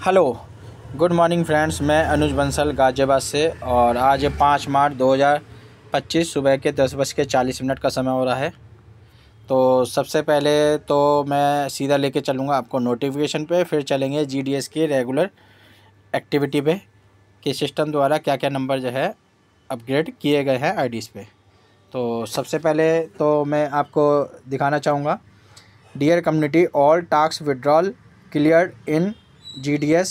Hello, good morning friends. मैं अनुज बंसल गाज़ियाबाद से और आज 5 मार्च 2025 सुबह के 10:40 का समय हो रहा है। तो सबसे पहले तो मैं सीधा लेके चलूँगा आपको नोटिफिकेशन पे, फिर चलेंगे जीडीएस की रेगुलर एक्टिविटी पे कि सिस्टम द्वारा क्या क्या नंबर जो है अपग्रेड किए गए हैं आईडीज़ पे। तो सबसे पहले तो मैं आपको दिखाना चाहूँगा, dear community, all task withdrawal cleared in GDS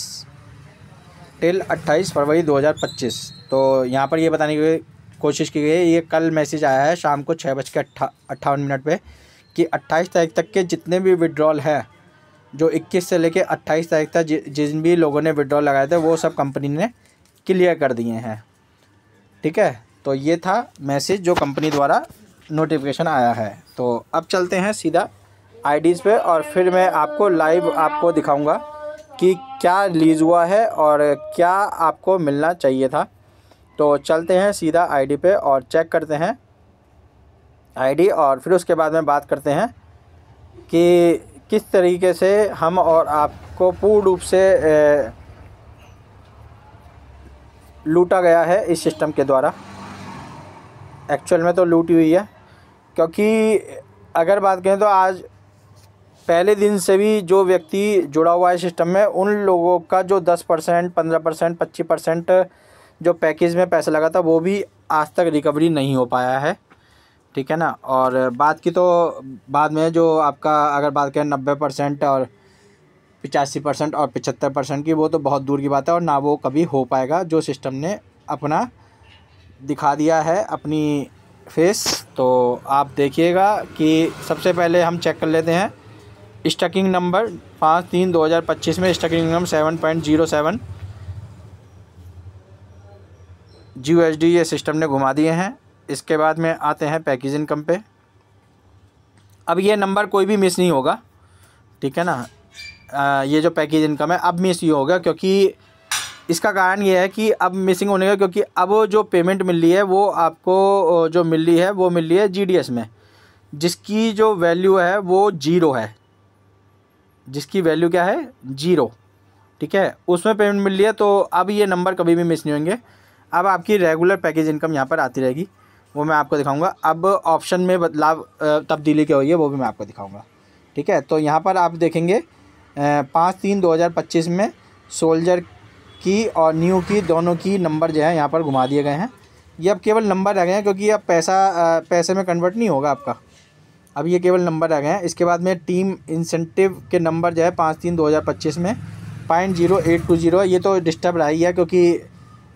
till 28 फरवरी 2025। तो यहाँ पर ये बताने की कोशिश की गई है, ये कल मैसेज आया है शाम को 6:58 पे कि 28 तारीख तक के जितने भी विड्रॉल हैं, जो 21 से लेके 28 तारीख तक जिन भी लोगों ने विड्रॉल लगाए थे वो सब कंपनी ने क्लियर कर दिए हैं। ठीक है, तो ये था मैसेज जो कंपनी द्वारा नोटिफिकेशन आया है। तो अब चलते हैं सीधा आईडीज़ पे और फिर मैं आपको लाइव आपको दिखाऊंगा कि क्या रिलीज़ हुआ है और क्या आपको मिलना चाहिए था। तो चलते हैं सीधा आईडी पे और चेक करते हैं आईडी, और फिर उसके बाद में बात करते हैं कि किस तरीके से हम और आपको पूर्ण रूप से लूटा गया है इस सिस्टम के द्वारा। एक्चुअल में तो लूटी हुई है, क्योंकि अगर बात करें तो आज पहले दिन से भी जो व्यक्ति जुड़ा हुआ है सिस्टम में, उन लोगों का जो 10%, 15%, 25% जो पैकेज में पैसा लगा था वो भी आज तक रिकवरी नहीं हो पाया है। ठीक है ना। और बात की तो बाद में जो आपका अगर बात करें 90% और 85% और 75% की, वो तो बहुत दूर की बात है और ना वो कभी हो पाएगा, जो सिस्टम ने अपना दिखा दिया है अपनी फेस। तो आप देखिएगा कि सबसे पहले हम चेक कर लेते हैं स्टकिंग नंबर 5/3/2025 में स्टकिंग नंबर 7.07 GUSD ये सिस्टम ने घुमा दिए हैं। इसके बाद में आते हैं पैकेज इनकम पे। अब ये नंबर कोई भी मिस नहीं होगा, ठीक है ना। ये जो पैकेज इनकम है अब मिस ही होगा, क्योंकि इसका कारण ये है कि अब मिसिंग होने का, क्योंकि अब जो पेमेंट मिल रही है वो आपको जो मिल रही है वो मिल रही है जीडीएस में, जिसकी जो वैल्यू है वो 0 है, जिसकी वैल्यू क्या है 0। ठीक है, उसमें पेमेंट मिल रही है। तो अब ये नंबर कभी भी मिस नहीं होंगे। अब आपकी रेगुलर पैकेज इनकम यहाँ पर आती रहेगी, वो मैं आपको दिखाऊंगा। अब ऑप्शन में बदलाव तब्दीली क्या हुई है वो भी मैं आपको दिखाऊंगा। ठीक है, तो यहाँ पर आप देखेंगे 5/3/2025 में सोल्जर की और न्यू की दोनों की नंबर जो है यहाँ पर घुमा दिए गए हैं। ये अब केवल नंबर रह गए हैं, क्योंकि अब पैसे में कन्वर्ट नहीं होगा आपका, अब ये केवल नंबर रह गए हैं। इसके बाद में टीम इंसेंटिव के नंबर जो है 5/3/2025 में 0.0820, ये तो डिस्टर्ब रहा ही है, क्योंकि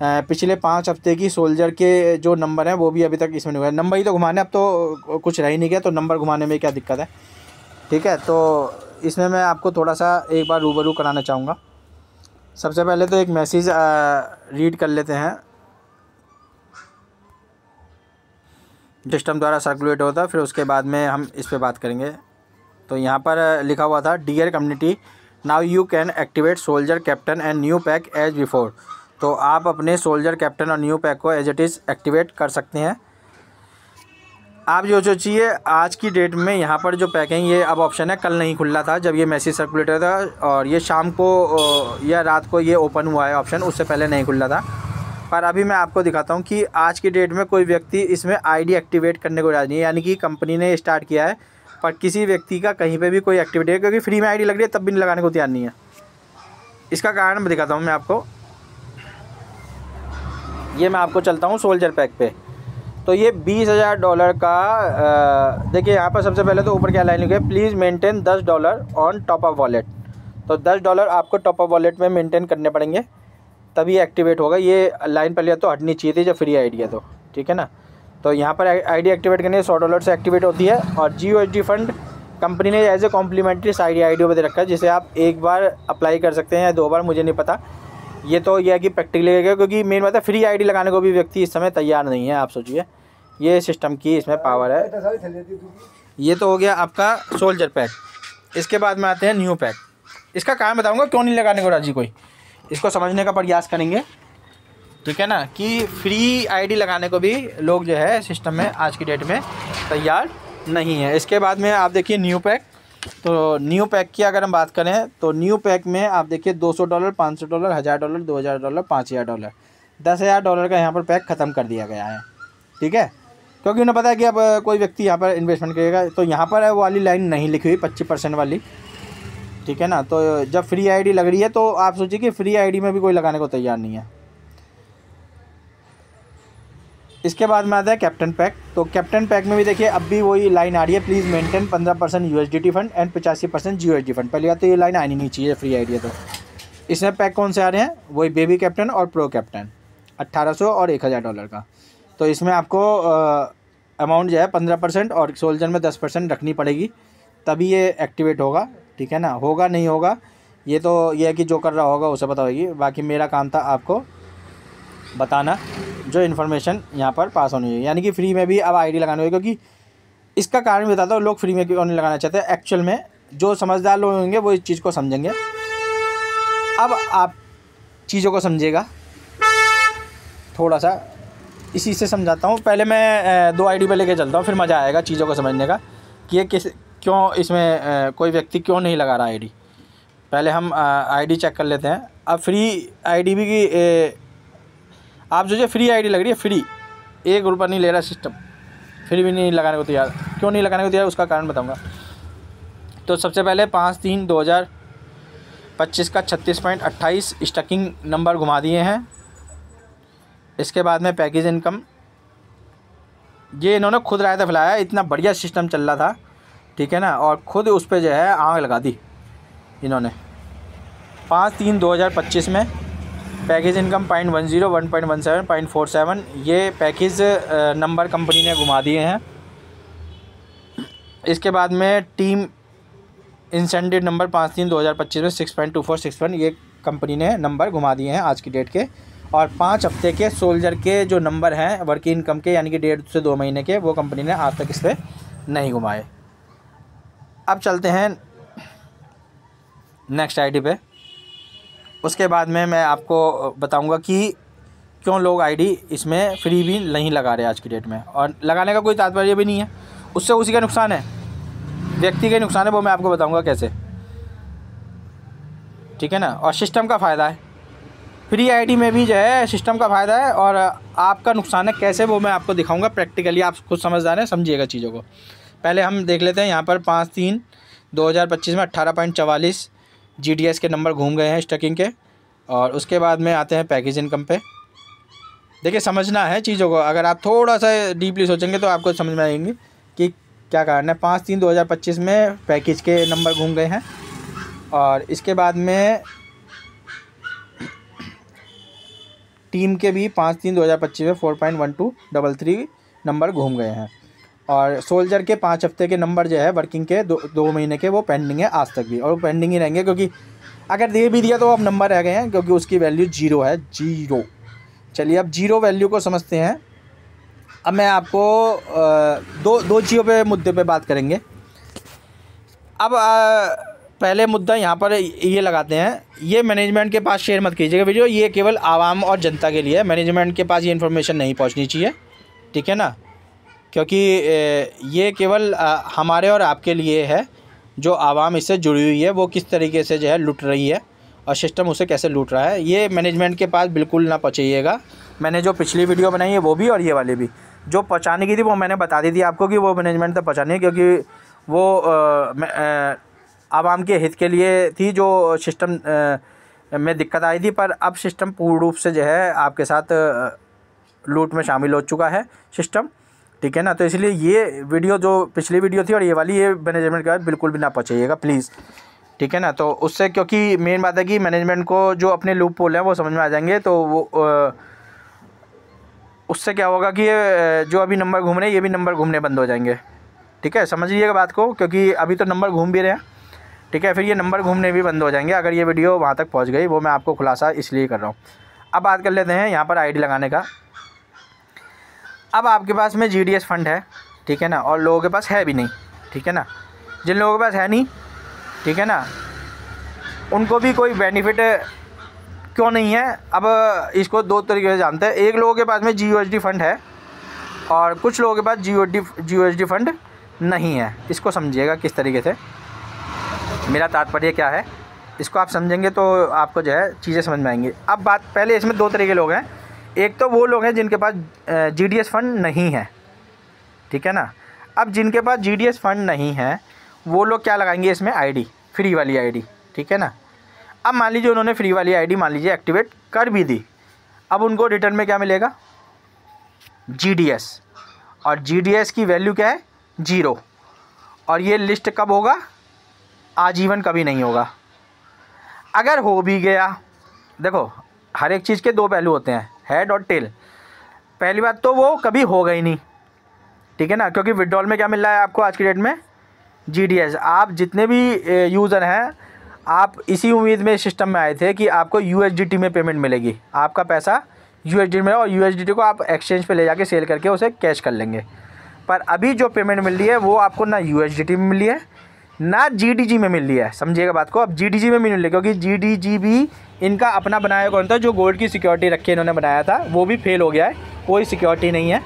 पिछले 5 हफ्ते की सोल्जर के जो नंबर हैं वो भी अभी तक इसमें नहीं हुए। नंबर ही तो घुमाने, अब तो कुछ रह ही नहीं गया, तो नंबर घुमाने में क्या दिक्कत है। ठीक है, तो इसमें मैं आपको थोड़ा सा एक बार रूबरू कराना चाहूँगा। सबसे पहले तो एक मैसेज रीड कर लेते हैं, सिस्टम द्वारा सर्कुलेट होता है, फिर उसके बाद में हम इस पे बात करेंगे। तो यहाँ पर लिखा हुआ था, dear community, now you can activate soldier captain and new pack as before. तो आप अपने सोल्जर कैप्टन और न्यू पैक को एज इट इज़ एक्टिवेट कर सकते हैं। आप जो सोचिए आज की डेट में यहाँ पर जो पैक है, ये अब ऑप्शन है, कल नहीं खुला था जब ये मैसेज सर्कुलेट हुआ था, और ये शाम को या रात को ये ओपन हुआ है ऑप्शन, उससे पहले नहीं खुला था। पर अभी मैं आपको दिखाता हूँ कि आज की डेट में कोई व्यक्ति इसमें आईडी एक्टिवेट करने को राजी नहीं है, यानी कि कंपनी ने स्टार्ट किया है पर किसी व्यक्ति का कहीं पे भी कोई एक्टिविटी है, क्योंकि फ्री में आईडी लग रही है तब भी लगाने को तैयार नहीं है। इसका कारण मैं दिखाता हूँ मैं आपको। ये मैं आपको चलता हूँ सोल्जर पैक पे। तो ये $20,000 का देखिए यहाँ पर सबसे पहले तो ऊपर क्या लाइन लिखी है, please maintain $10 on top up wallet. तो $10 आपको टॉप अप वॉलेट में मेंटेन करने पड़ेंगे, तभी एक्टिवेट होगा। ये लाइन पहले तो हटनी चाहिए थी जब फ्री आईडी है तो, ठीक है ना। तो यहाँ पर आईडी एक्टिवेट करने $100 से एक्टिवेट होती है, और GUSD फंड कंपनी ने as a complimentary side ID पे दे रखा है, जिसे आप एक बार अप्लाई कर सकते हैं या 2 बार, मुझे नहीं पता। ये तो यह है कि प्रैक्टिकली है, क्योंकि मेन बात है फ्री आईडी लगाने को भी व्यक्ति इस समय तैयार नहीं है। आप सोचिए ये सिस्टम की इसमें पावर है। ये तो हो गया आपका सोल्जर पैक। इसके बाद में आते हैं न्यू पैक। इसका कारण बताऊँगा क्यों नहीं लगाने को राजी कोई, इसको समझने का प्रयास करेंगे। ठीक है ना, कि फ्री आईडी लगाने को भी लोग जो है सिस्टम में आज की डेट में तैयार नहीं है। इसके बाद में आप देखिए न्यू पैक। तो न्यू पैक की अगर हम बात करें तो न्यू पैक में आप देखिए $200, $500, $1000, $2000, $5000, $10,000 का यहाँ पर पैक ख़त्म कर दिया गया है। ठीक है, क्योंकि उन्हें पता है कि अब कोई व्यक्ति यहाँ पर इन्वेस्टमेंट करेगा, तो यहाँ पर वो वाली लाइन नहीं लिखी हुई 25% वाली। ठीक है ना, तो जब फ्री आईडी लग रही है तो आप सोचिए कि फ्री आईडी में भी कोई लगाने को तैयार नहीं है। इसके बाद में आता है कैप्टन पैक। तो कैप्टन पैक में भी देखिए अब भी वही लाइन आ रही है, please maintain 15% USDT fund and 85% GUSD fund. पहली बात तो ये लाइन आनी नहीं चाहिए फ्री आईडी है। तो इसमें पैक कौन से आ रहे हैं, वही बेबी कैप्टन और प्रो कैप्टन, 1800 और $1000 का। तो इसमें आपको अमाउंट जो है 15% और सोल्जर में 10% रखनी पड़ेगी, तभी ये एक्टिवेट होगा। ठीक है ना, होगा नहीं होगा ये तो ये है कि जो कर रहा होगा उसे पता होगी। बाकी मेरा काम था आपको बताना जो इन्फॉर्मेशन यहाँ पर पास होनी है, यानी कि फ्री में भी अब आईडी लगानी होगी। क्योंकि इसका कारण बताता हूँ लोग फ्री में क्यों नहीं लगाना चाहते। एक्चुअल में जो समझदार लोग होंगे वो इस चीज़ को समझेंगे। अब आप चीज़ों को समझिएगा, थोड़ा सा इसी से समझाता हूँ। पहले मैं 2 आईडी पे लेके चलता हूँ, फिर मज़ा आएगा चीज़ों को समझने का कि ये क्यों इसमें कोई व्यक्ति क्यों नहीं लगा रहा आईडी। पहले हम आईडी चेक कर लेते हैं। अब फ्री आईडी भी आप जो फ्री आईडी लग रही है, फ्री ₹1 नहीं ले रहा सिस्टम, फिर भी नहीं लगाने को तैयार। क्यों नहीं लगाने को तैयार उसका कारण बताऊंगा। तो सबसे पहले 5/3/2025 का 36.28 स्टकिंग नंबर घुमा दिए हैं। इसके बाद में पैकेज इनकम, ये इन्होंने खुद रायता फैलाया, इतना बढ़िया सिस्टम चल रहा था। ठीक है ना, और ख़ुद उस पर जो है आग लगा दी इन्होंने। 5/3/2025 में पैकेज इनकम 0.10, 1.17, 0.47 ये पैकेज नंबर कंपनी ने घुमा दिए हैं। इसके बाद में टीम इंसेंटिव नंबर 5/3/2025 में 6.2461 ये कंपनी ने नंबर घुमा दिए हैं आज की डेट के। और 5 हफ्ते के सोल्जर के जो नंबर हैं वर्किंग इनकम के, यानी कि 1.5 से 2 महीने के, वो कंपनी ने आज तक इस पर नहीं घुमाए। अब चलते हैं नेक्स्ट आईडी पे। उसके बाद में मैं आपको बताऊंगा कि क्यों लोग आईडी इसमें फ्री भी नहीं लगा रहे आज की डेट में। और लगाने का कोई तात्पर्य भी नहीं है, उससे उसी का नुकसान है, व्यक्ति का नुकसान है, वो मैं आपको बताऊंगा कैसे। ठीक है ना, और सिस्टम का फ़ायदा है, फ्री आईडी में भी जो है सिस्टम का फ़ायदा है और आपका नुकसान है कैसे, वो मैं आपको दिखाऊंगा प्रैक्टिकली। आप खुद समझदार हैं, समझिएगा चीज़ों को। पहले हम देख लेते हैं यहाँ पर 5/3/2025 में 18.44 GDS के नंबर घूम गए हैं स्टकिंग के। और उसके बाद में आते हैं पैकेज इनकम पे। देखिए समझना है चीज़ों को, अगर आप थोड़ा सा डीपली सोचेंगे तो आपको समझ में आएंगे कि क्या कारण है। 5/3/2025 में पैकेज के नंबर घूम गए हैं। और इसके बाद में टीम के भी 5/3/2025 में 4.1233 नंबर घूम गए हैं। और सोल्जर के 5 हफ्ते के नंबर जो है वर्किंग के 2 महीने के, वो पेंडिंग है आज तक भी, और वो पेंडिंग ही रहेंगे। क्योंकि अगर दे भी दिया तो अब नंबर रह गए हैं, क्योंकि उसकी वैल्यू 0 है, 0। चलिए अब 0 वैल्यू को समझते हैं। अब मैं आपको दो चीज़ों पे मुद्दे पे बात करेंगे। अब पहले मुद्दा यहाँ पर ये लगाते हैं, ये मैनेजमेंट के पास शेयर मत कीजिएगा वीडियो, ये केवल आवाम और जनता के लिए है, मैनेजमेंट के पास ये इन्फॉर्मेशन नहीं पहुँचनी चाहिए। ठीक है ना, क्योंकि ये केवल हमारे और आपके लिए है, जो आवाम इससे जुड़ी हुई है वो किस तरीके से जो है लूट रही है और सिस्टम उसे कैसे लूट रहा है, ये मैनेजमेंट के पास बिल्कुल ना पहुँचाइएगा। मैंने जो पिछली वीडियो बनाई है वो भी और ये वाली भी, जो पहुँचाने की थी वो मैंने बता दी थी आपको कि वो मैनेजमेंट तक पहुँचानी है, क्योंकि वो आवाम के हित के लिए थी, जो सिस्टम में दिक्कत आई थी। पर अब सिस्टम पूर्ण रूप से जो है आपके साथ लूट में शामिल हो चुका है सिस्टम। ठीक है ना, तो इसलिए ये वीडियो जो पिछली वीडियो थी और ये वाली, ये मैनेजमेंट का बिल्कुल भी ना पहुँचाइएगा प्लीज़। ठीक है ना, तो उससे क्योंकि मेन बात है कि मैनेजमेंट को जो अपने लूप होल हैं वो समझ में आ जाएंगे, तो वो उससे क्या होगा कि ये जो अभी नंबर घूम रहे हैं ये भी नंबर घूमने बंद हो जाएंगे। ठीक है, समझिएगा बात को, क्योंकि अभी तो नंबर घूम भी रहे हैं। ठीक है, फिर ये नंबर घूमने भी बंद हो जाएंगे अगर ये वीडियो वहाँ तक पहुँच गई। वो मैं आपको खुलासा इसलिए कर रहा हूँ। अब बात कर लेते हैं यहाँ पर आईडी लगाने का। अब आपके पास में GDS फंड है, ठीक है ना, और लोगों के पास है भी नहीं। ठीक है ना, जिन लोगों के पास है नहीं, ठीक है ना, उनको भी कोई बेनिफिट क्यों नहीं है। अब इसको 2 तरीके से जानते हैं। एक लोगों के पास में GUSD फंड है और कुछ लोगों के पास GUSD फंड नहीं है। इसको समझिएगा किस तरीके से। मेरा तात्पर्य क्या है, इसको आप समझेंगे तो आपको जो है चीज़ें समझ में आएंगी। अब बात पहले, इसमें दो तरह के लोग हैं। एक तो वो लोग हैं जिनके पास GDS फंड नहीं है, ठीक है ना। अब जिनके पास GDS फंड नहीं है वो लोग क्या लगाएंगे इसमें, ID, फ्री वाली ID, ठीक है ना। अब मान लीजिए उन्होंने फ्री वाली ID मान लीजिए एक्टिवेट कर भी दी, अब उनको रिटर्न में क्या मिलेगा, GDS, और GDS की वैल्यू क्या है, 0। और ये लिस्ट कब होगा, आजीवन कभी नहीं होगा। अगर हो भी गया, देखो हर एक चीज़ के दो पहलू होते हैं, हेड और टेल। पहली बात तो वो कभी होगा ही नहीं, ठीक है ना, क्योंकि विड्रॉल में क्या मिल रहा है आपको आज की डेट में, GDS। आप जितने भी यूज़र हैं, आप इसी उम्मीद में सिस्टम में आए थे कि आपको USDT में पेमेंट मिलेगी, आपका पैसा USDT में, और USDT को आप एक्सचेंज पे ले जाके सेल करके उसे कैश कर लेंगे। पर अभी जो पेमेंट मिल रही है वो आपको ना USDT में मिल रही है ना GDG में मिल रही है, समझिएगा बात को। अब GDG में मिल रही है क्योंकि GDG भी इनका अपना बनाया कौन था, जो गोल्ड की सिक्योरिटी रख के इन्होंने बनाया था वो भी फेल हो गया है, कोई सिक्योरिटी नहीं है,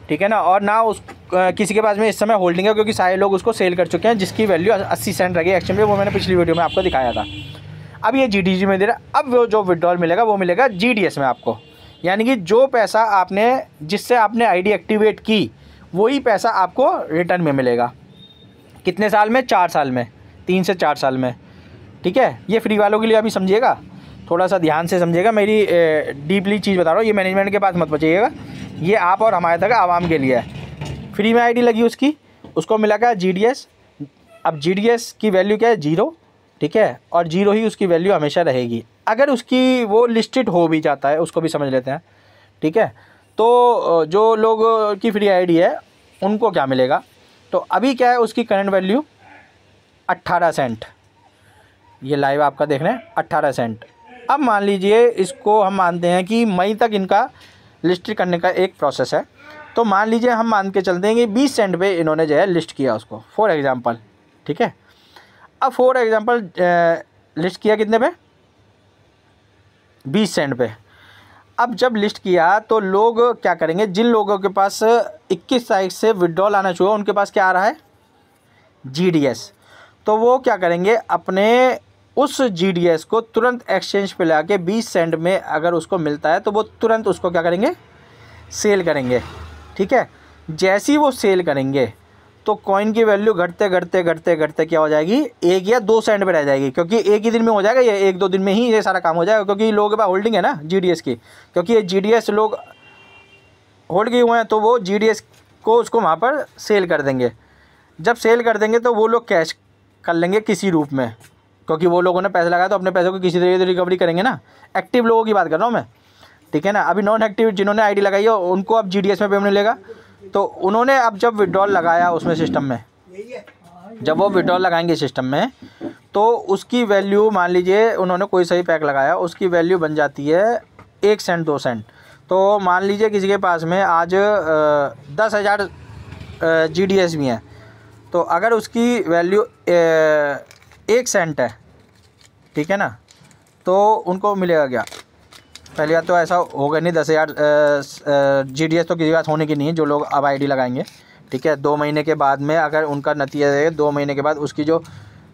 ठीक है ना। और ना उस किसी के पास में इस समय होल्डिंग है, क्योंकि सारे लोग उसको सेल कर चुके हैं, जिसकी वैल्यू 80 सेंट रही एक्सचेंज में, वो मैंने पिछली वीडियो में आपको दिखाया था। अब ये GDG में दे रहा है। अब वो जो विड्रॉल मिलेगा वो मिलेगा GDS में आपको, यानी कि जो पैसा आपने, जिससे आपने ID एक्टिवेट की, वही पैसा आपको रिटर्न में मिलेगा। कितने साल में, 4 साल में, 3 से 4 साल में, ठीक है। ये फ्री वालों के लिए अभी समझिएगा, थोड़ा सा ध्यान से समझिएगा, मेरी डीपली चीज़ बता रहा हूँ, ये मैनेजमेंट के पास मत बचिएगा, ये आप और हमारे तक आवाम के लिए है। फ्री में ID लगी उसकी, उसको मिला क्या, GDS। अब GDS की वैल्यू क्या है, 0, ठीक है, और 0 ही उसकी वैल्यू हमेशा रहेगी। अगर उसकी वो लिस्टेड हो भी जाता है, उसको भी समझ लेते हैं, ठीक है। तो जो लोग की फ्री ID है उनको क्या मिलेगा, तो अभी क्या है उसकी करंट वैल्यू 18 सेंट, ये लाइव आपका देख रहे हैं 18 सेंट। अब मान लीजिए इसको हम मानते हैं कि मई तक इनका लिस्ट करने का एक प्रोसेस है, तो मान लीजिए हम मान के चलते हैं कि 20 सेंट पे इन्होंने जो है लिस्ट किया उसको, फॉर एग्ज़ाम्पल, ठीक है। अब फॉर एग्ज़ाम्पल लिस्ट किया कितने पे, 20 सेंट पे। अब जब लिस्ट किया तो लोग क्या करेंगे, जिन लोगों के पास 21 तारीख से विड्रॉल आना शुरू, उनके पास क्या आ रहा है, GDS। तो वो क्या करेंगे, अपने उस GDS को तुरंत एक्सचेंज पे ला के 20 सेंट में अगर उसको मिलता है तो वो तुरंत उसको क्या करेंगे, सेल करेंगे, ठीक है। जैसे ही वो सेल करेंगे तो कॉइन की वैल्यू घटते घटते घटते घटते क्या हो जाएगी, 1 या 2 सेंट पे रह जाएगी, क्योंकि एक ही दिन में हो जाएगा, ये 1-2 दिन में ही ये सारा काम हो जाएगा, क्योंकि लोगों के पास होल्डिंग है ना GDS की, क्योंकि ये GDS लोग होल्ड किए हुए हैं, तो वो GDS को उसको वहाँ पर सेल कर देंगे। जब सेल कर देंगे तो वो लोग कैश कर लेंगे किसी रूप में, क्योंकि वो लोगों ने पैसे लगाया तो अपने पैसों को किसी तरीके से रिकवरी करेंगे ना। एक्टिव लोगों की बात कर रहा हूँ मैं, ठीक है ना। अभी नॉन एक्टिव जिन्होंने ID लगाई है उनको अब GDS में पेमेंट मिलेगा। तो उन्होंने अब जब विड्रॉल लगाया उसमें सिस्टम में, जब वो विड्रॉल लगाएंगे सिस्टम में, तो उसकी वैल्यू मान लीजिए उन्होंने कोई सही पैक लगाया, उसकी वैल्यू बन जाती है 1 सेंट 2 सेंट। तो मान लीजिए किसी के पास में आज 10,000 GDS भी हैं, तो अगर उसकी वैल्यू 1 सेंट है, ठीक है ना, तो उनको मिलेगा क्या, पहली बात तो ऐसा होगा नहीं, 10,000 GDS तो किसी बात होने की नहीं है, जो लोग अब ID लगाएंगे, ठीक है। 2 महीने के बाद में अगर उनका नतीजा है, 2 महीने के बाद उसकी जो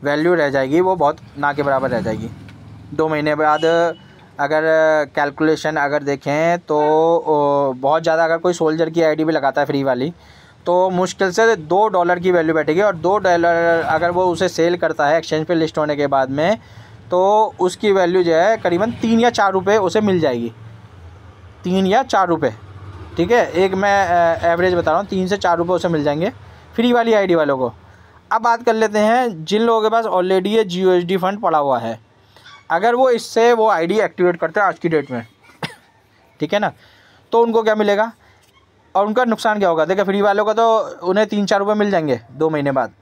वैल्यू रह जाएगी वो बहुत ना के बराबर रह जाएगी। 2 महीने बाद अगर कैलकुलेशन अगर देखें तो बहुत ज़्यादा, अगर कोई सोल्जर की ID भी लगाता है फ्री वाली, तो मुश्किल से $2 की वैल्यू बैठेगी, और $2 अगर वो उसे सेल करता है एक्सचेंज पे लिस्ट होने के बाद में, तो उसकी वैल्यू जो है करीबन 3 या 4 रुपये उसे मिल जाएगी, 3 या 4 रुपये, ठीक है। एक मैं एवरेज बता रहा हूँ, 3 से 4 रुपये उसे मिल जाएंगे फ्री वाली ID वालों को। अब बात कर लेते हैं जिन लोगों के पास ऑलरेडी ये GUSD फंड पड़ा हुआ है, अगर वो इससे वो ID एक्टिवेट करते हैं आज की डेट में, ठीक है ना, तो उनको क्या मिलेगा और उनका नुकसान क्या होगा। देखिए फ्री वालों का तो उन्हें 3-4 रुपये मिल जाएंगे 2 महीने बाद,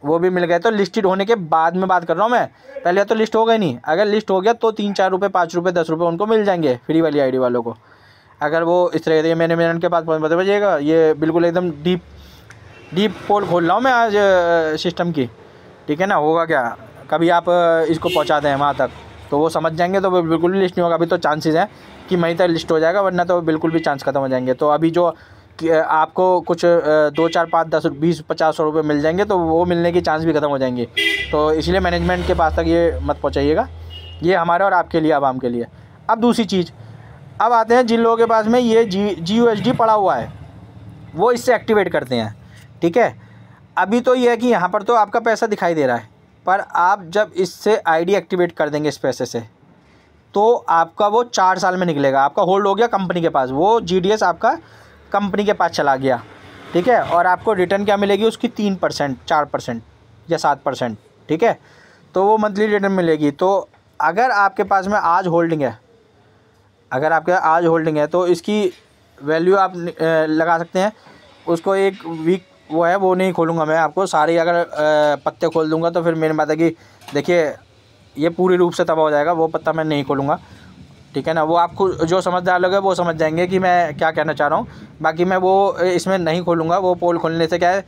वो भी मिल गए तो लिस्टेड होने के बाद में बात कर रहा हूँ मैं, पहले तो लिस्ट हो गई नहीं। अगर लिस्ट हो गया तो 3-4 रुपये 5 रुपये 10 रुपये उनको मिल जाएंगे फ्री वाली ID वालों को, अगर वो इस तरह से मैनेजमेंट के पास बता बजिएगा। ये बिल्कुल एकदम डीप पोल खोल रहा हूँ मैं आज सिस्टम की, ठीक है ना। होगा क्या, कभी आप इसको पहुँचा दें वहाँ तक तो वो समझ जाएंगे, तो बिल्कुल भी लिस्ट नहीं होगा। अभी तो चांसेस हैं कि मई तक लिस्ट हो जाएगा, वरना तो बिल्कुल भी चांस ख़त्म हो जाएंगे। तो अभी जो कि आपको कुछ 2 4 5 10 20 50 रुपये मिल जाएंगे, तो वो मिलने की चांस भी ख़त्म हो जाएंगे। तो इसलिए मैनेजमेंट के पास तक ये मत पहुँचाइएगा, ये हमारे और आपके लिए, आवाम के लिए। अब दूसरी चीज़, अब आते हैं जिन लोगों के पास में ये GUSD पड़ा हुआ है, वो इससे एक्टिवेट करते हैं। ठीक है, अभी तो ये है कि यहाँ पर तो आपका पैसा दिखाई दे रहा है, पर आप जब इससे ID एक्टिवेट कर देंगे इस पैसे से, तो आपका वो 4 साल में निकलेगा। आपका होल्ड हो गया कंपनी के पास, वो GDS आपका कंपनी के पास चला गया। ठीक है, और आपको रिटर्न क्या मिलेगी उसकी? 3%, 4% या 7%। ठीक है, तो वो मंथली रिटर्न मिलेगी। तो अगर आपके पास में आज होल्डिंग है, अगर आपके आज होल्डिंग है, तो इसकी वैल्यू आप लगा सकते हैं। उसको एक वीक वो है, वो नहीं खोलूँगा मैं आपको सारे, अगर पत्ते खोल दूँगा तो फिर मेरी बात है कि देखिए ये पूरी रूप से तबाह हो जाएगा, वो पत्ता मैं नहीं खोलूँगा। ठीक है ना, वो आपको जो समझदार लोग हैं वो समझ जाएंगे कि मैं क्या कहना चाह रहा हूँ। बाकी मैं वो इसमें नहीं खोलूँगा। वो पोल खोलने से क्या है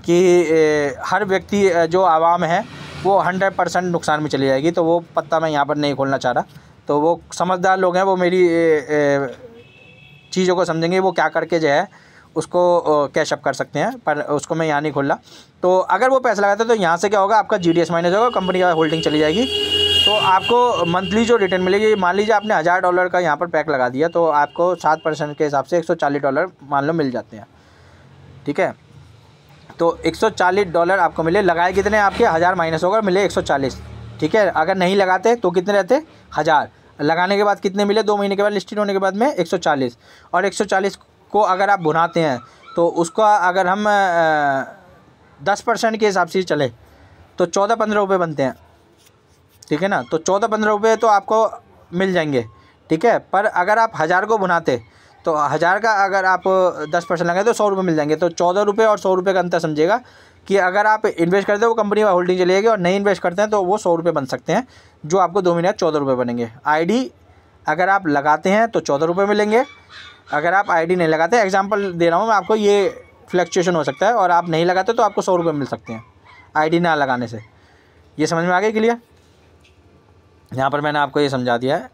कि हर व्यक्ति जो आवाम है वो 100% नुकसान में चली जाएगी। तो वो पत्ता मैं यहाँ पर नहीं खोलना चाह रहा। तो वो समझदार लोग हैं, वो मेरी चीज़ों को समझेंगे, वो क्या करके जो है उसको कैश अप कर सकते हैं, पर उसको मैं यहाँ नहीं खोल रहा। तो अगर वो पैसा लगाते तो यहाँ से क्या होगा, आपका GDS माइनस होगा, कंपनी का होल्डिंग चली जाएगी। तो आपको मंथली जो रिटर्न मिलेगी, मान लीजिए आपने $1000 का यहाँ पर पैक लगा दिया, तो आपको 7% के हिसाब से $140 मान लो मिल जाते हैं। ठीक है, तो $140 आपको मिले। लगाए कितने? आपके 1000 माइनस होगा, मिले 140। ठीक है, अगर नहीं लगाते तो कितने रहते? 1000। लगाने के बाद कितने मिले? 2 महीने के बाद लिस्टेड होने के बाद में 140। और 140 को अगर आप भुनाते हैं तो उसका अगर हम 10% के हिसाब से चले तो 14-15 रुपये बनते हैं। ठीक है ना, तो 14-15 रुपये तो आपको मिल जाएंगे। ठीक है, पर अगर आप 1000 को भुनाते तो 1000 का अगर आप 10% लगाए तो 100 रुपये मिल जाएंगे। तो 14 रुपये और 100 रुपये का अंतर समझिएगा कि अगर आप इन्वेस्ट करते हो वो कंपनी का होल्डिंग चली जाएगी, और नहीं इन्वेस्ट करते हैं तो वो 100 रुपये बन सकते हैं, जो आपको 2 महीने में 14 रुपये बनेंगे। ID अगर आप लगाते हैं तो 14 रुपये मिलेंगे। अगर आप ID नहीं लगाते, एग्जांपल दे रहा हूँ मैं आपको, ये फ्लक्चुएशन हो सकता है, और आप नहीं लगाते तो आपको 100 रुपये मिल सकते हैं ID ना लगाने से। ये समझ में आ गई क्लियर? यहाँ पर मैंने आपको ये समझा दिया है।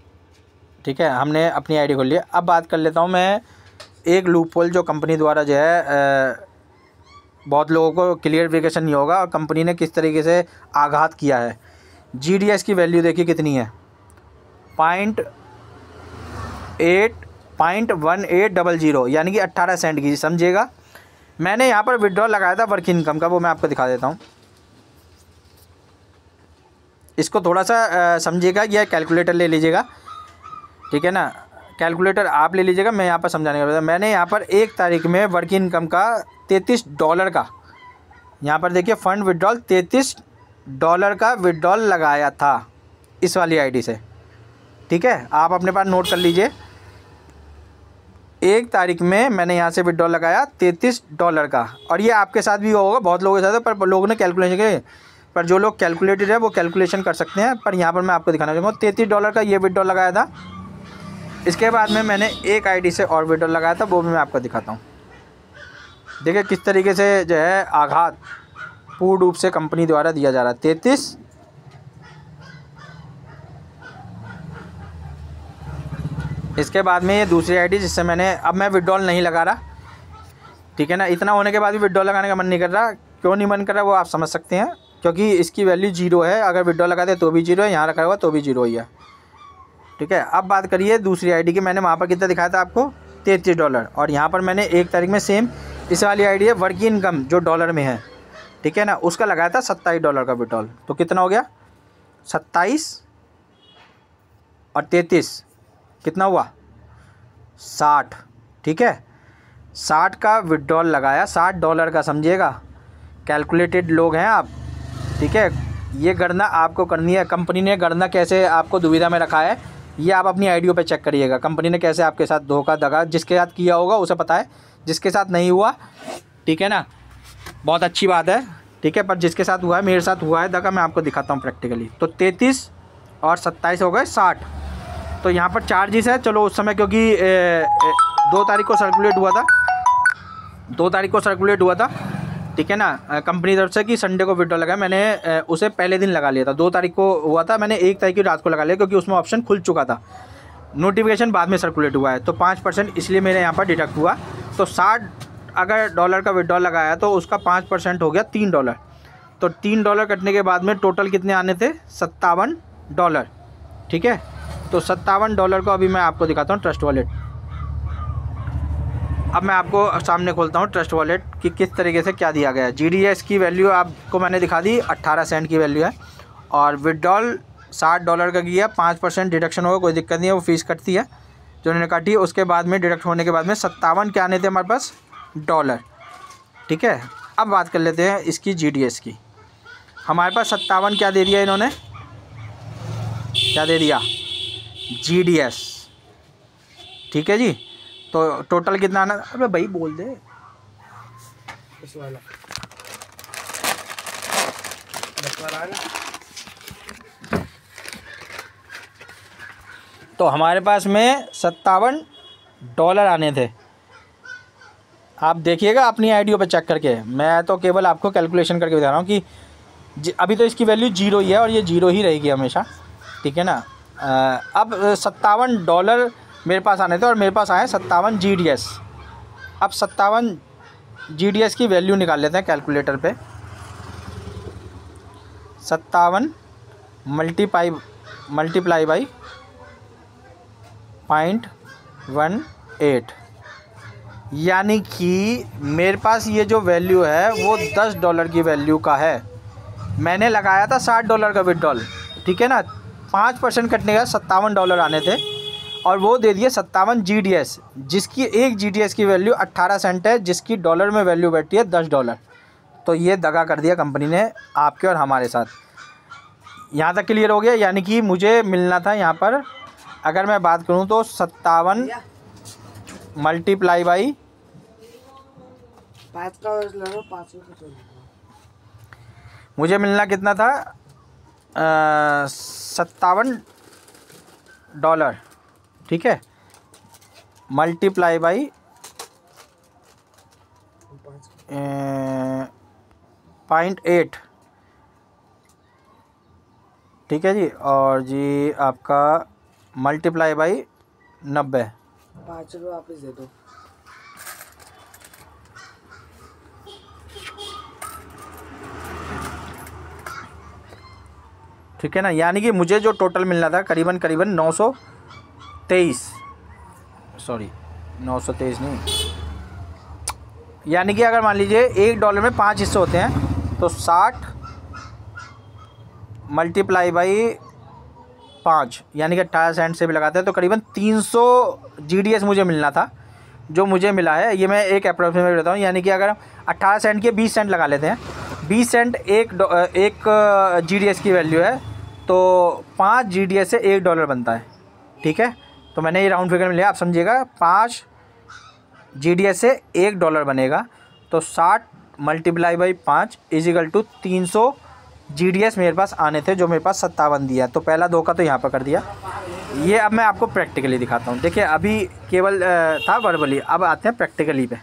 ठीक है, हमने अपनी ID खोल लिया। अब बात कर लेता हूँ मैं एक लूपहोल जो कंपनी द्वारा जो है बहुत लोगों को क्लियरिफिकेशन नहीं होगा, और कंपनी ने किस तरीके से आघात किया है। GDS की वैल्यू देखिए कितनी है, 0.1800, यानी कि 18 सेंट की, समझिएगा। मैंने यहाँ पर विड्रॉल लगाया था वर्क इनकम का, वो मैं आपको दिखा देता हूँ। इसको थोड़ा सा समझिएगा, यह कैलकुलेटर ले लीजिएगा। ठीक है ना, कैलकुलेटर आप ले लीजिएगा, मैं यहाँ पर समझाने का। मैंने यहाँ पर 1 तारीख में वर्क इनकम का $33 का, यहाँ पर देखिए फंड विड्रॉल $33 का विड्रॉल लगाया था इस वाली ID से। ठीक है, आप अपने पास नोट कर लीजिए। 1 तारीख में मैंने यहाँ से विड्रॉल लगाया $33 का, और ये आपके साथ भी होगा, बहुत लोगों के साथ है, पर लोगों ने कैलकुलेशन किए। पर जो लोग कैलकुलेटेड है वो कैलकुलेशन कर सकते हैं, पर यहाँ पर मैं आपको दिखाना चाहूँगा। $33 का ये विड्रॉल लगाया था। इसके बाद में मैंने एक ID से और विड्रॉल लगाया था, वो भी मैं आपको दिखाता हूँ। देखिए किस तरीके से जो है आघात पूर्ण रूप से कंपनी द्वारा दिया जा रहा है। 33 इसके बाद में ये दूसरी ID जिससे मैंने, अब मैं विड्रॉल नहीं लगा रहा। ठीक है ना, इतना होने के बाद भी विड्रॉल लगाने का मन नहीं कर रहा। क्यों नहीं मन कर रहा वो आप समझ सकते हैं, क्योंकि इसकी वैल्यू 0 है। अगर विड्रॉल लगाते तो भी 0 है, यहाँ रखा हुआ तो भी 0 ही है। ठीक है, अब बात करिए दूसरी ID की। मैंने वहाँ पर कितना दिखाया था आपको? $33। और यहाँ पर मैंने 1 तारीख में सेम इस वाली ID है वर्क इनकम जो डॉलर में है। ठीक है ना, उसका लगाया था $27 का विड्रॉल। तो कितना हो गया? 27 और 33 कितना हुआ? 60। ठीक है, 60 का विड्रॉल लगाया, $60 का, समझिएगा। कैलकुलेटेड लोग हैं आप। ठीक है, ये गणना आपको करनी है। कंपनी ने गणना कैसे आपको दुविधा में रखा है, ये आप अपनी आईडियो पे चेक करिएगा। कंपनी ने कैसे आपके साथ धोखा दगा, जिसके साथ किया होगा उसे पता है, जिसके साथ नहीं हुआ, ठीक है ना, बहुत अच्छी बात है। ठीक है, पर जिसके साथ हुआ है, मेरे साथ हुआ है दगा, मैं आपको दिखाता हूँ प्रैक्टिकली। तो 33 और 27 हो गए 60। तो यहाँ पर चार्जेस है। चलो उस समय क्योंकि 2 तारीख को सर्कुलेट हुआ था, 2 तारीख को सर्कुलेट हुआ था, ठीक है ना, कंपनी तरफ से कि संडे को विड्रॉल लगाया। मैंने उसे पहले दिन लगा लिया था। 2 तारीख को हुआ था, मैंने 1 तारीख की रात को लगा लिया क्योंकि उसमें ऑप्शन खुल चुका था। नोटिफिकेशन बाद में सर्कुलेट हुआ है, तो 5% इसलिए मेरे यहाँ पर डिडक्ट हुआ। तो 60 अगर डॉलर का विड्रॉल लगाया तो उसका 5% हो गया $3। तो $3 कटने के बाद में टोटल कितने आने थे? $57। ठीक है, तो $57 को अभी मैं आपको दिखाता हूँ ट्रस्ट वॉलेट। अब मैं आपको सामने खोलता हूँ ट्रस्ट वॉलेट कि किस तरीके से क्या दिया गया है। GDS की वैल्यू आपको मैंने दिखा दी, 18 सेंट की वैल्यू है। और विड्रॉल $60 का किया, 5% डिडक्शन होगा, कोई दिक्कत नहीं है, वो फीस कटती है जो उन्होंने काटी। उसके बाद में डिडक्ट होने के बाद में 57 क्या आने थे हमारे पास? डॉलर। ठीक है, अब बात कर लेते हैं इसकी GDS की। हमारे पास 57 क्या दे दिया इन्होंने? क्या दे दिया? GDS। ठीक है जी, तो टोटल कितना आना? अबे भाई बोल दे इस वाला तो हमारे पास में $57 आने थे। आप देखिएगा अपनी आईडियो पे चेक करके, मैं तो केवल आपको कैलकुलेशन करके बता रहा हूँ कि अभी तो इसकी वैल्यू 0 ही है और ये 0 ही रहेगी हमेशा। ठीक है ना। अब $57 मेरे पास आने थे और मेरे पास आए 57 GDS। अब 57 GDS की वैल्यू निकाल लेते हैं कैलकुलेटर पे। 57 मल्टीप्लाई बाई 0.18, यानी कि मेरे पास ये जो वैल्यू है वो $10 की वैल्यू का है। मैंने लगाया था $60 का विड्रॉल। ठीक है ना, 5% कटने का $57 आने थे और वो दे दिए 57 GDS, जिसकी एक GDS की वैल्यू 18 सेंट है, जिसकी डॉलर में वैल्यू बैठती है $10। तो ये दगा कर दिया कंपनी ने आपके और हमारे साथ। यहाँ तक क्लियर हो गया? यानी कि मुझे मिलना था यहाँ पर, अगर मैं बात करूँ तो 57 मल्टीप्लाई बाई 5 मुझे मिलना कितना था? $57। ठीक है, मल्टीप्लाई बाई 0.8। ठीक है जी, और जी आपका मल्टीप्लाई बाई 90। 5 रुपये वापस दे दो। ठीक है ना, यानी कि मुझे जो टोटल मिलना था करीबन 923, सॉरी 923 नहीं, यानी कि अगर मान लीजिए $1 में 5 हिस्से होते हैं तो 60 मल्टीप्लाई बाई 5 यानी कि 18 सेंट से भी लगाते हैं तो करीबन 300 GDS मुझे मिलना था। जो मुझे मिला है ये मैं एक अप्रोक्सीमेट बताता हूँ, यानी कि अगर हम 18 सेंट के 20 सेंट लगा लेते हैं, 20 सेंट एक GDS की वैल्यू है, तो 5 GDS से $1 बनता है। ठीक है, तो मैंने ये राउंड फिगर में लिया, आप समझिएगा 5 GDS से $1 बनेगा। तो 60 multiply by 5 is equal to 300 GDS मेरे पास आने थे, जो मेरे पास 57 दिया। तो पहला 2 का तो यहाँ पर कर दिया। ये अब मैं आपको प्रैक्टिकली दिखाता हूँ। देखिए अभी केवल था वर्बली, अब आते हैं प्रैक्टिकली पे।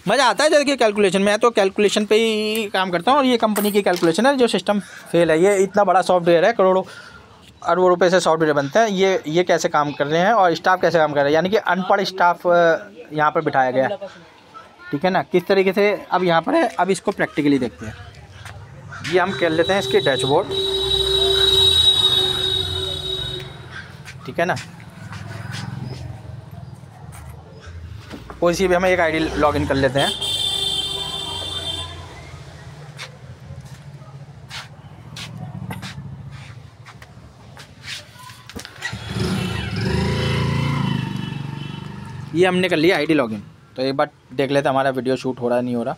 मज़ा आता है देखिए कैलकुलेशन में, तो कैलकुलेशन पे ही काम करता हूँ और ये कंपनी की कैलकुलेशन है जो सिस्टम फेल है। ये इतना बड़ा सॉफ्टवेयर है, करोड़ों अरबों रुपए से सॉफ्टवेयर बनते हैं। ये कैसे काम कर रहे हैं और स्टाफ कैसे काम कर रहा है, यानी कि अनपढ़ स्टाफ यहाँ पर बिठाया गया। ठीक है ना, किस तरीके से अब यहाँ पर है। अब इसको प्रैक्टिकली देखते हैं। ये हम कर लेते हैं इसके डैशबोर्ड। ठीक है ना, कोई सी भी हमें एक आईडी लॉगिन कर लेते हैं। ये हमने कर लिया आईडी लॉगिन। तो एक बार देख लेते हैं हमारा वीडियो शूट हो रहा है नहीं हो रहा।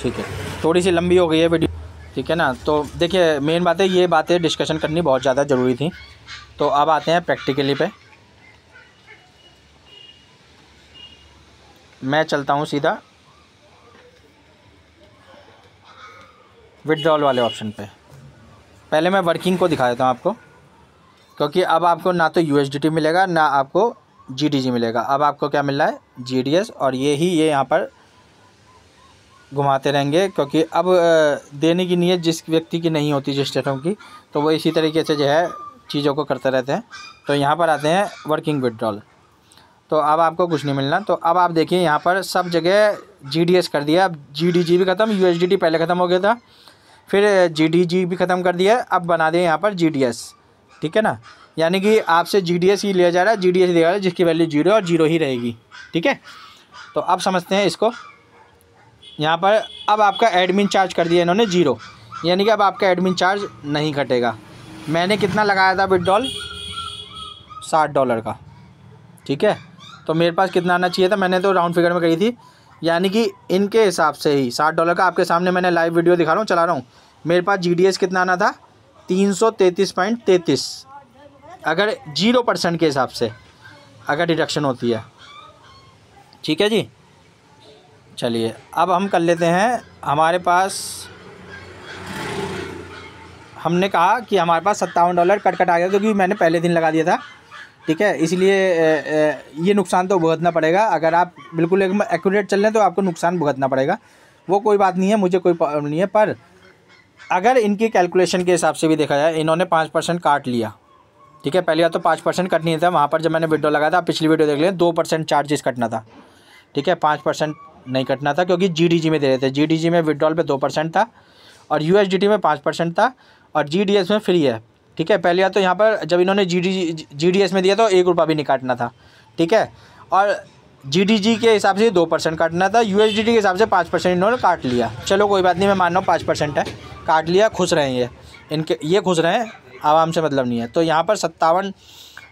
ठीक है, थोड़ी सी लंबी हो गई है वीडियो। ठीक है ना, तो देखिए मेन बात है, ये बातें डिस्कशन करनी बहुत ज़्यादा ज़रूरी थी। तो अब आते हैं प्रैक्टिकली पे। मैं चलता हूँ सीधा विड्रॉल वाले ऑप्शन पे। पहले मैं वर्किंग को दिखा देता हूँ आपको, क्योंकि अब आपको ना तो USDT मिलेगा ना आपको GDG मिलेगा। अब आपको क्या मिल रहा है? GDS। और ये यहाँ पर घुमाते रहेंगे, क्योंकि अब देने की नीयत जिस व्यक्ति की नहीं होती जिस स्टेटों की, तो वो इसी तरीके से जो है चीज़ों को करते रहते हैं। तो यहाँ पर आते हैं वर्किंग विड्रॉल। तो अब आपको कुछ नहीं मिलना। तो अब आप देखिए यहाँ पर सब जगह GDS कर दिया। अब GDG भी ख़त्म, USDT पहले ख़त्म हो गया था, फिर GDG भी ख़त्म कर दिया, अब बना दिया यहाँ पर GDS। ठीक है ना, यानी कि आपसे GDS ही लिया जा रहा है, GDS दिया जा रहा है, जिसकी वैल्यू 0 और 0 ही रहेगी। ठीक है, तो अब समझते हैं इसको। यहाँ पर अब आपका एडमिन चार्ज कर दिया इन्होंने 0, यानी कि अब आपका एडमिन चार्ज नहीं घटेगा। मैंने कितना लगाया था विड्रॉल, $60 का। ठीक है, तो मेरे पास कितना आना चाहिए था, मैंने तो राउंड फिगर में कही थी, यानी कि इनके हिसाब से ही $60 का। आपके सामने मैंने लाइव वीडियो दिखा रहा हूँ, चला रहा हूँ। मेरे पास GDS कितना आना था, 333.33, अगर 0% के हिसाब से अगर डिडक्शन होती है। ठीक है जी, चलिए अब हम कर लेते हैं। हमारे पास, हमने कहा कि हमारे पास $57 कट आ गया, क्योंकि मैंने पहले दिन लगा दिया था। ठीक है, इसलिए ये नुकसान तो भुगतना पड़ेगा। अगर आप बिल्कुल एकदम एक्यूरेट चल रहे हैं तो आपको नुकसान भुगतना पड़ेगा, वो कोई बात नहीं है, मुझे कोई प्रॉब्लम नहीं है। पर अगर इनकी कैलकुलेशन के हिसाब से भी देखा जाए, इन्होंने 5% काट लिया। ठीक है, पहली बात तो 5% कट नहीं था वहाँ पर, जब मैंने विड्रॉल लगाया था, पिछली वीडियो देख लें, 2% चार्जेस कटना था। ठीक है, 5% नहीं कटना था, क्योंकि GDG में दे रहे थे। GDG में विड्रॉल पे 2% था, और USDT में 5% था, और GDS में फ्री है। ठीक है, पहले बात तो यहाँ पर जब इन्होंने GDS में दिया तो ₹1 भी नहीं काटना था। ठीक है, और GDG के हिसाब से 2% काटना था, USDT के हिसाब से 5% इन्होंने काट लिया। चलो कोई बात नहीं, मैं मान रहा हूँ 5% है, काट लिया, खुश रहें ये खुश रहें, आवाम से मतलब नहीं है। तो यहाँ पर 57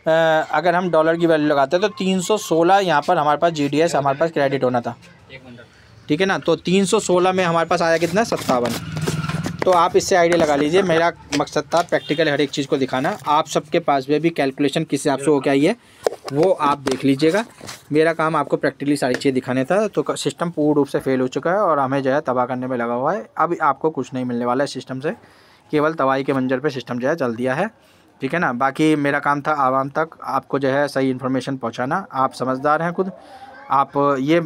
अगर हम डॉलर की वैल्यू लगाते हैं तो 316 यहाँ पर हमारे पास GDS हमारे पास क्रेडिट होना था। ठीक है ना, तो 316 में हमारे पास आया कितना, 57। तो आप इससे आइडिया लगा लीजिए। मेरा मकसद था प्रैक्टिकल हर एक चीज़ को दिखाना। आप सबके पास में भी कैलकुलेशन किस हिसाब से हो क्या है वो आप देख लीजिएगा। मेरा काम आपको प्रैक्टिकली सारी चीज़ दिखाने था। तो सिस्टम पूर्ण रूप से फेल हो चुका है और हमें जो है तबाह करने में लगा हुआ है। अब आपको कुछ नहीं मिलने वाला है सिस्टम से, केवल तबाही के मंजर पे सिस्टम जो है चल दिया है। ठीक है ना, बाकी मेरा काम था आवाम तक आपको जो है सही इन्फॉर्मेशन पहुँचाना। आप समझदार हैं खुद, आप ये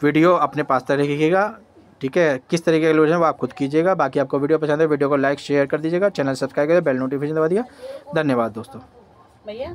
वीडियो अपने पास तक रखिएगा। ठीक है, किस तरीके के लोग हैं वो आप खुद कीजिएगा। बाकी आपको वीडियो पसंद है, वीडियो को लाइक शेयर कर दीजिएगा, चैनल सब्सक्राइब करिए, बेल नोटिफिकेशन दबा दिया। धन्यवाद दोस्तों। भैया,